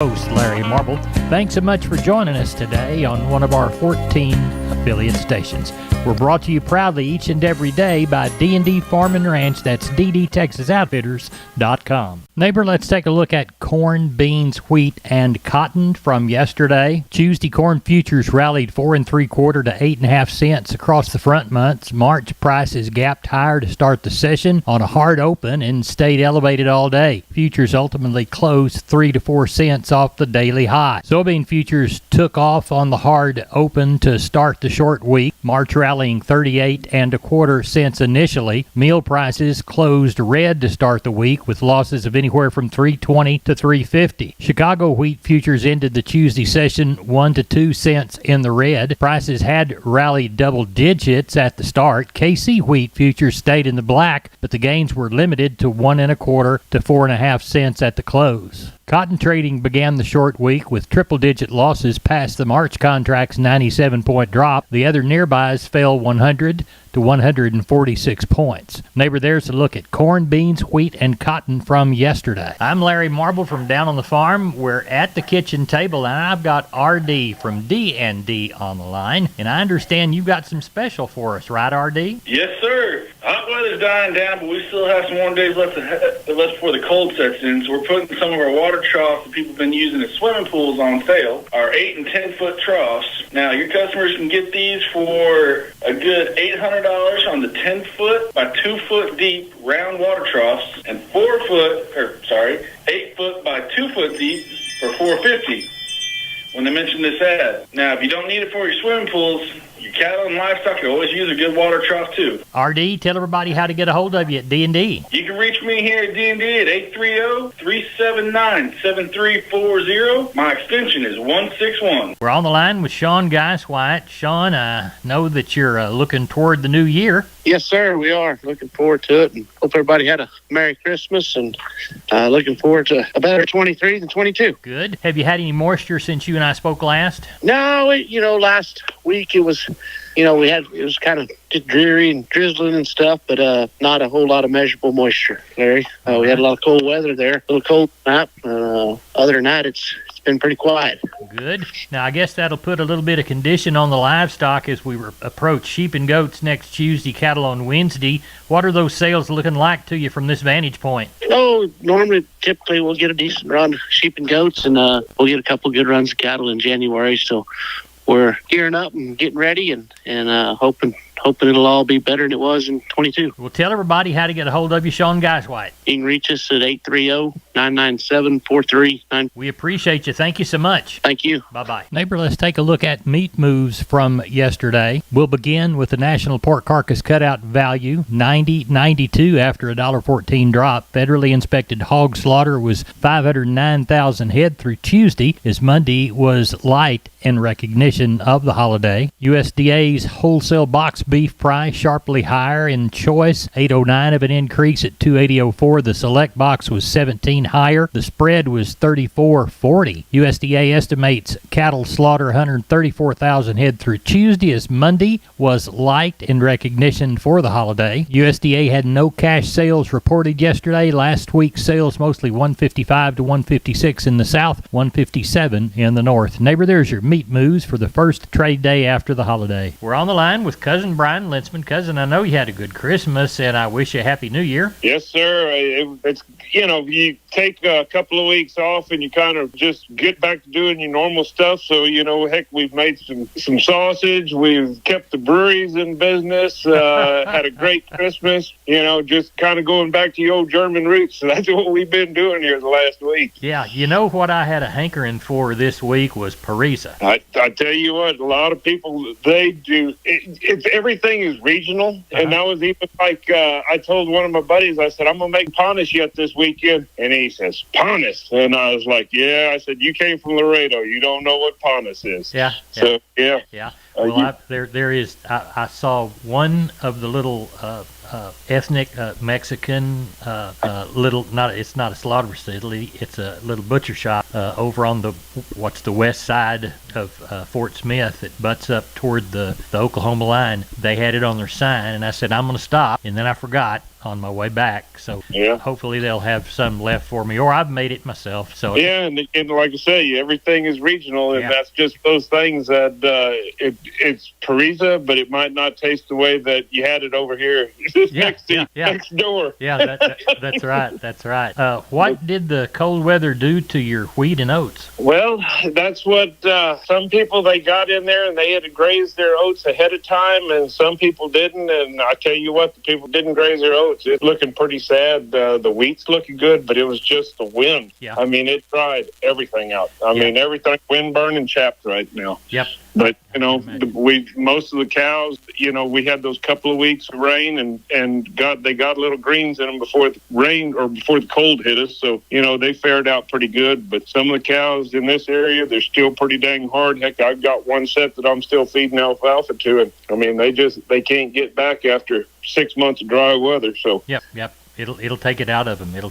Host Larry Marble. Thanks so much for joining us today on one of our 14 affiliate stations. We're brought to you proudly each and every day by D&D Farm and Ranch. That's ddtexasoutfitters.com. Neighbor, let's take a look at corn, beans, wheat, and cotton from yesterday. Tuesday corn futures rallied 4 3/4 to 8.5 cents across the front months. March prices gapped higher to start the session on a hard open and stayed elevated all day. Futures ultimately closed 3 to 4 cents off the daily high. Soybean futures took off on the hard open to start the short week. March rallying 38 1/4 cents initially. Meal prices closed red to start the week with losses of anywhere from 3.20 to 3.50. Chicago wheat futures ended the Tuesday session 1 to 2 cents in the red. Prices had rallied double digits at the start. KC wheat futures stayed in the black, but the gains were limited to 1 1/4 to 4.5 cents at the close. Cotton trading began the short week with triple-digit losses past the March contract's 97-point drop. The other nearbys fell 100 to 146 points. Neighbor, there's a look at corn, beans, wheat, and cotton from yesterday. I'm Larry Marble from Down on the Farm. We're at the kitchen table, and I've got RD from D&D on the line. And I understand you've got some special for us, right, RD? Yes, sir. Hot weather's dying down, but we still have some warm days left before the cold sets in. So we're putting some of our water troughs that people have been using as swimming pools on sale. Our 8 and 10 foot troughs. Now, your customers can get these for a good $800 on the 10 foot by 2 foot deep round water troughs, and 8 foot by 2 foot deep for $450 when they mention this ad. Now, if you don't need it for your swimming pools, your cattle and livestock can always use a good water trough too. RD, tell everybody how to get a hold of you at D&D. You can reach me here at D&D at 830-379-7340. My extension is 161. We're on the line with Sean Geiswhite. Sean, I know that you're looking toward the new year. Yes, sir, we are. Looking forward to it, and hope everybody had a Merry Christmas, and looking forward to a better 23 than 22. Good. Have you had any moisture since you and I spoke last? No, last week it was, it was kind of dreary and drizzling and stuff, but not a whole lot of measurable moisture, Larry. We had a lot of cold weather there, a little cold night. Other than that, it's been pretty quiet. Good. Now, I guess that'll put a little bit of condition on the livestock as we approach sheep and goats next Tuesday, cattle on Wednesday. What are those sales looking like to you from this vantage point? Typically we'll get a decent run of sheep and goats, and we'll get a couple good runs of cattle in January, so we're gearing up and getting ready and hoping it'll all be better than it was in 22. Well, tell everybody how to get a hold of you, Sean Geiswhite. You can reach us at 830-997-4399. We appreciate you. Thank you so much. Thank you. Bye-bye. Neighbor, let's take a look at meat moves from yesterday. We'll begin with the National Pork Carcass Cutout Value, $90.92 after a $1.14 drop. Federally inspected hog slaughter was 509,000 head through Tuesday, as Monday was light in recognition of the holiday. USDA's wholesale box beef price sharply higher in choice, 809 of an increase at 280.04. The select box was 17 higher. The spread was 34.40. USDA estimates cattle slaughter 134,000 head through Tuesday, as Monday was light in recognition for the holiday. USDA had no cash sales reported yesterday. Last week's sales mostly 155 to 156 in the south, 157 in the north. Neighbor, there's your meat moves for the first trade day after the holiday. We're on the line with Cousin Brian Lintzman. Cousin, I know you had a good Christmas, and I wish you a Happy New Year. Yes, sir. It's you take a couple of weeks off and you kind of just get back to doing your normal stuff. So, heck, we've made some sausage. We've kept the breweries in business. Had a great Christmas. Just kind of going back to the old German roots. So that's what we've been doing here the last week. Yeah, what I had a hankering for this week was Parisa. I tell you what, a lot of people, they do. It's everything is regional. And I was even like, I told one of my buddies, I said, I'm going to make Ponus yet this weekend. And he says, Ponus? And I was like, yeah. I said, you came from Laredo. You don't know what Ponus is. Yeah. So, yeah. Yeah. Well, I saw one of the little ethnic Mexican it's not a slaughter facility, it's a little butcher shop over on the west side of Fort Smith that butts up toward the Oklahoma line. They had it on their sign, and I said, I'm going to stop, and then I forgot on my way back. So Yeah. hopefully they'll have some left for me, or I've made it myself. So Yeah, and like I say, everything is regional, and Yeah. that's just those things that it's Teresa, but it might not taste the way that you had it over here next door. Yeah, that's right. That's right. What did the cold weather do to your wheat and oats? Well, that's what some people, they got in there and they had to graze their oats ahead of time, and some people didn't. And I tell you what, the people didn't graze their oats. It's looking pretty sad. The wheat's looking good, but it was just the wind. Yeah. I mean, it dried everything out. I mean, everything wind burning chapped right now. Yep. But most of the cows, we had those couple of weeks of rain, and they got little greens in them before the rain or before the cold hit us. So they fared out pretty good. But some of the cows in this area, they're still pretty dang hard. Heck, I've got one set that I'm still feeding alfalfa to, and I mean they can't get back after 6 months of dry weather. So Yep. It'll take it out of them. Yeah,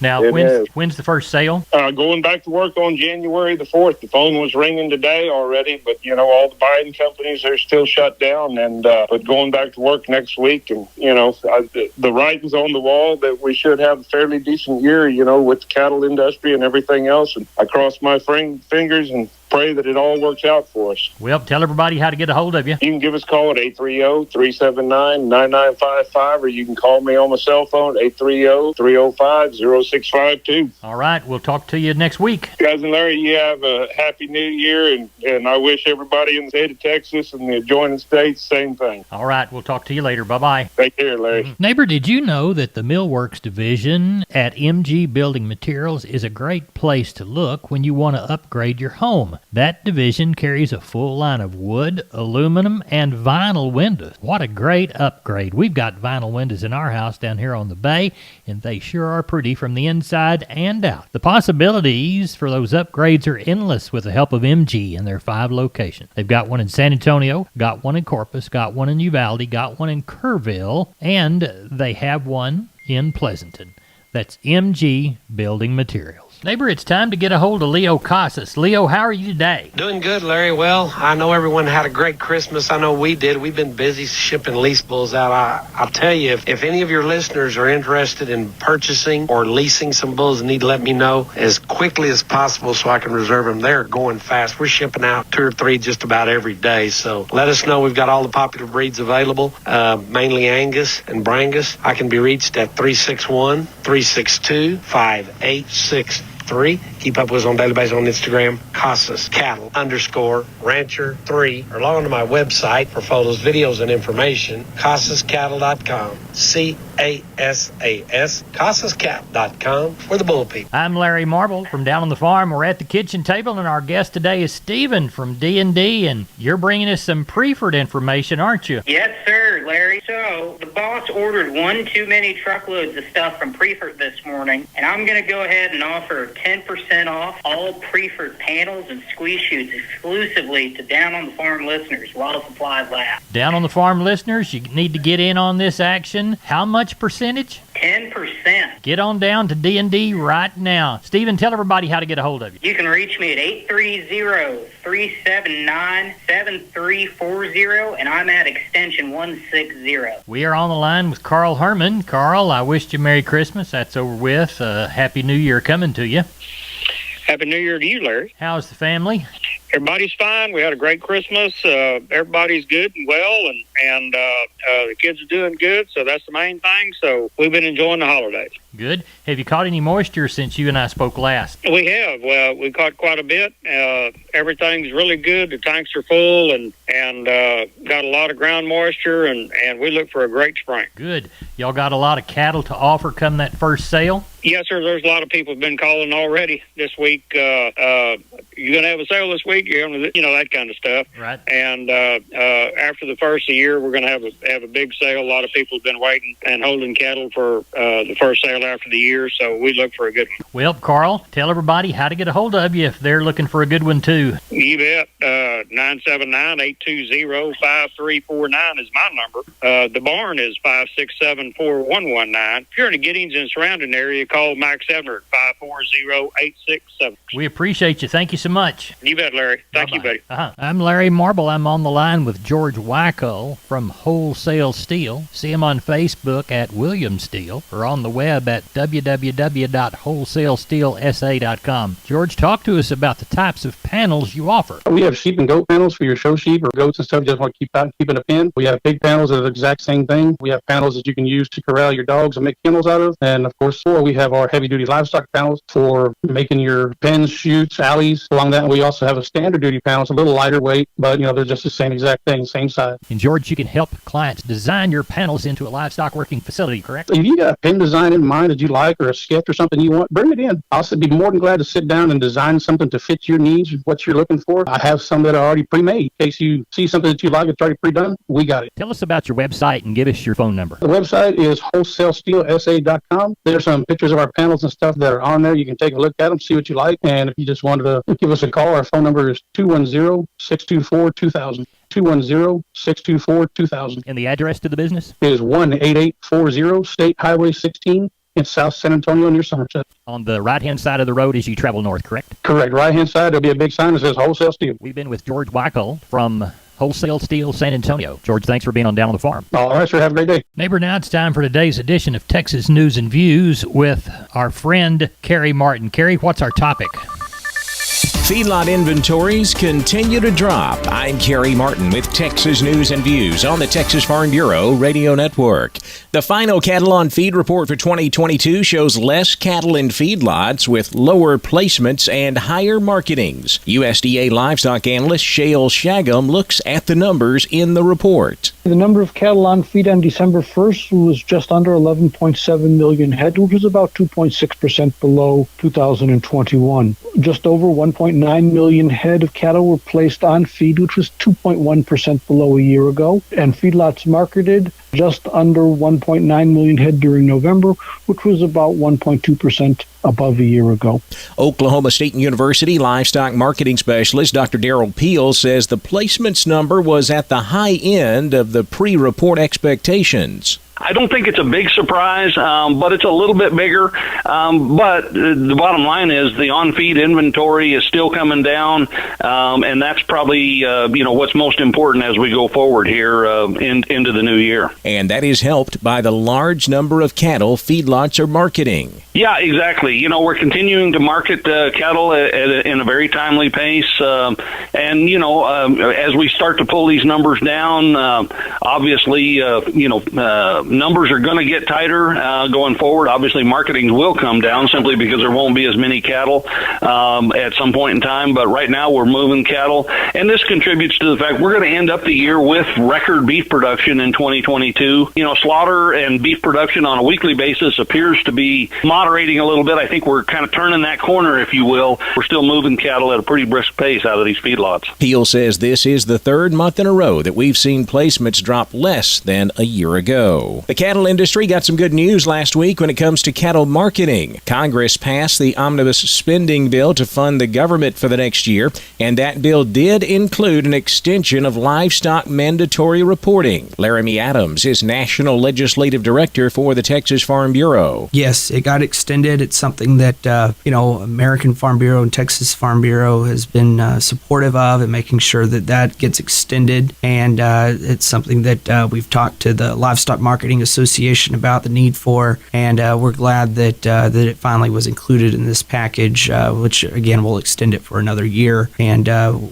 Now, when's the first sale? Going back to work on January the 4th. The phone was ringing today already, but all the buying companies are still shut down. And but going back to work next week, and the writing's on the wall that we should have a fairly decent year. With the cattle industry and everything else. And I cross my fingers and pray that it all works out for us. Well, tell everybody how to get a hold of you. You can give us a call at 830-379-9955, or you can call me on my cell phone, 830-305-0652. All right, we'll talk to you next week. Guys and Larry, you have a happy new year, and I wish everybody in the state of Texas and the adjoining states same thing. All right, we'll talk to you later. Bye-bye. Take care, Larry. Neighbor, did you know that the Millworks division at MG Building Materials is a great place to look when you want to upgrade your home? That division carries a full line of wood, aluminum, and vinyl windows. What a great upgrade. We've got vinyl windows in our house down here on the bay, and they sure are pretty from the inside and out. The possibilities for those upgrades are endless with the help of MG and their 5 locations. They've got one in San Antonio, got one in Corpus, got one in Uvalde, got one in Kerrville, and they have one in Pleasanton. That's MG Building Materials. Neighbor, it's time to get a hold of Leo Casas. Leo, how are you today? Doing good, Larry. Well, I know everyone had a great Christmas. I know we did. We've been busy shipping lease bulls out. I'll tell you, if any of your listeners are interested in purchasing or leasing some bulls, need to let me know as quickly as possible so I can reserve them. They're going fast. We're shipping out 2 or 3 just about every day. So let us know. We've got all the popular breeds available, mainly Angus and Brangus. I can be reached at 361-362-5863. Keep up with us on daily basis on Instagram, Casas Cattle _Rancher 3, or log on to my website for photos, videos, and information, CasasCattle.com. CASAS, CasasCattle.com for the bull people. I'm Larry Marble from down on the farm. We're at the kitchen table, and our guest today is Stephen from D&D, and you're bringing us some Preferred information, aren't you? Yes, sir, Larry. So the boss ordered one too many truckloads of stuff from Preferred this morning, and I'm going to go ahead and offer 10% off all Preferred panels and squeeze chutes exclusively to Down on the Farm listeners while supplies last. Down on the Farm listeners, you need to get in on this action. How much percentage? 10%. Get on down to D&D right now. Stephen, tell everybody how to get a hold of you. You can reach me at 830-379-7340, and I'm at extension 160. We are on the line with Carl Herman. Carl, I wished you Merry Christmas. That's over with. Happy New Year coming to you. Happy New Year to you, Larry. How's the family? Everybody's fine. We had a great Christmas. Everybody's good and well, and the kids are doing good, so that's the main thing. So we've been enjoying the holidays. Good. Have you caught any moisture since you and I spoke last? We have. Well, we caught quite a bit. Everything's really good. The tanks are full and got a lot of ground moisture, and we look for a great spring. Good. Y'all got a lot of cattle to offer come that first sale? Yes, sir. There's a lot of people have been calling already this week. You're going to have a sale this week? You're having, that kind of stuff. Right. And after the first of the year, we're going to have a big sale. A lot of people have been waiting and holding cattle for the first sale after the year, so we look for a good one. Well, Carl, tell everybody how to get a hold of you if they're looking for a good one, too. You bet. 979-820-5349 is my number. The barn is 567-4119. If you're in the Giddings and surrounding area, call call Max Ebner at 540-867. We appreciate you. Thank you so much. You bet, Larry. Thank you, buddy. I'm Larry Marble. I'm on the line with George Wyckoff from Wholesale Steel. See him on Facebook at William Steel or on the web at www.wholesalesteelsa.com. George, talk to us about the types of panels you offer. We have sheep and goat panels for your show sheep or goats and stuff. Just want to keep in a pen. We have big panels that are the exact same thing. We have panels that you can use to corral your dogs and make kennels out of. And of course, we have our heavy duty livestock panels for making your pens, chutes, alleys. Along that, we also have a standard duty panels, a little lighter weight, but they're just the same exact thing, same size. And George, you can help clients design your panels into a livestock working facility, correct? If you got a pen design in mind that you like or a sketch or something you want, bring it in. I'll be more than glad to sit down and design something to fit your needs, what you're looking for. I have some that are already pre-made. In case you see something that you like, it's already pre-done, we got it. Tell us about your website and give us your phone number. The website is wholesalesteelsa.com. There's some pictures of our panels and stuff that are on there. You can take a look at them, see what you like. And if you just wanted to give us a call, our phone number is 210-624-2000. 210-624-2000. And the address to the business? It is 18840 State Highway 16 in South San Antonio near Somerset. On the right-hand side of the road as you travel north, correct? Correct. Right-hand side, there'll be a big sign that says Wholesale Steel. We've been with George Wyckoff from Wholesale Steel San Antonio. George, thanks for being on Down on the Farm. All right, sir. Have a great day. Neighbor, now it's time for today's edition of Texas News and Views with our friend Kerry Martin. Kerry, what's our topic? Feedlot inventories continue to drop. I'm Kerry Martin with Texas News and Views on the Texas Farm Bureau Radio Network. The final cattle on feed report for 2022 shows less cattle in feedlots with lower placements and higher marketings. USDA livestock analyst Shale Shagum looks at the numbers in the report. The number of cattle on feed on December 1st was just under 11.7 million head, which was about 2.6% below 2021. Just over 1.9 million head of cattle were placed on feed, which was 2.1% below a year ago. And feedlots marketed just under 1.9 million head during November, which was about 1.2% above a year ago. Oklahoma State University livestock marketing specialist Dr. Darrell Peel says the placements number was at the high end of the pre-report expectations. I don't think it's a big surprise, but it's a little bit bigger. But the bottom line is the on-feed inventory is still coming down, and that's probably what's most important as we go forward here into the new year. And that is helped by the large number of cattle feedlots are marketing. Yeah, exactly. We're continuing to market cattle in a very timely pace, and as we start to pull these numbers down, obviously, numbers are going to get tighter going forward. Obviously, marketing will come down simply because there won't be as many cattle at some point in time. But right now, we're moving cattle, and this contributes to the fact we're going to end up the year with record beef production in 2022. Slaughter and beef production on a weekly basis appears to be moderating a little bit. I think we're kind of turning that corner, if you will. We're still moving cattle at a pretty brisk pace out of these feedlots. Peel says this is the third month in a row that we've seen placements drop less than a year ago. The cattle industry got some good news last week when it comes to cattle marketing. Congress passed the omnibus spending bill to fund the government for the next year, and that bill did include an extension of livestock mandatory reporting. Laramie Adams is National Legislative Director for the Texas Farm Bureau. Yes, it got extended. It's something that, American Farm Bureau and Texas Farm Bureau has been supportive of and making sure that gets extended. And it's something that we've talked to the Livestock Marketing Association about the need for, and we're glad that it finally was included in this package, which again will extend it for another year, and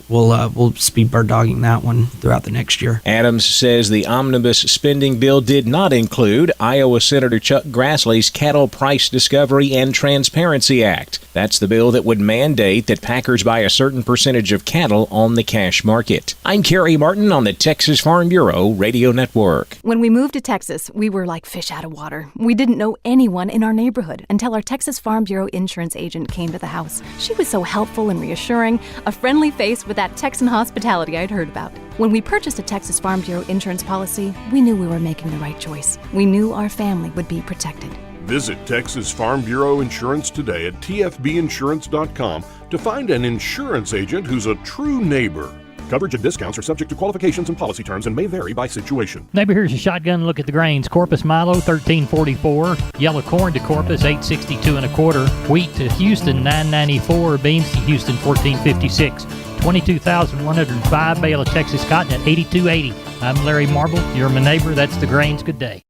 we'll speed bird dogging that one throughout the next year. Adams says the omnibus spending bill did not include Iowa Senator Chuck Grassley's Cattle Price Discovery and Transparency Act. That's the bill that would mandate that packers buy a certain percentage of cattle on the cash market. I'm Kerry Martin on the Texas Farm Bureau Radio Network. When we moved to Texas, we were like fish out of water. We didn't know anyone in our neighborhood until our Texas Farm Bureau insurance agent came to the house. She was so helpful and reassuring, a friendly face with that Texan hospitality I'd heard about. When we purchased a Texas Farm Bureau insurance policy, we knew we were making the right choice. We knew our family would be protected. Visit Texas Farm Bureau Insurance today at tfbinsurance.com to find an insurance agent who's a true neighbor. Coverage and discounts are subject to qualifications and policy terms and may vary by situation. Neighbor, here's a shotgun look at the grains. Corpus Milo, $13.44. Yellow corn to Corpus, $8.62 and a quarter. Wheat to Houston, $9.94. Beans to Houston, $14.56. 22,105. Bale of Texas cotton at $82.80. I'm Larry Marble. You're my neighbor. That's the grains. Good day.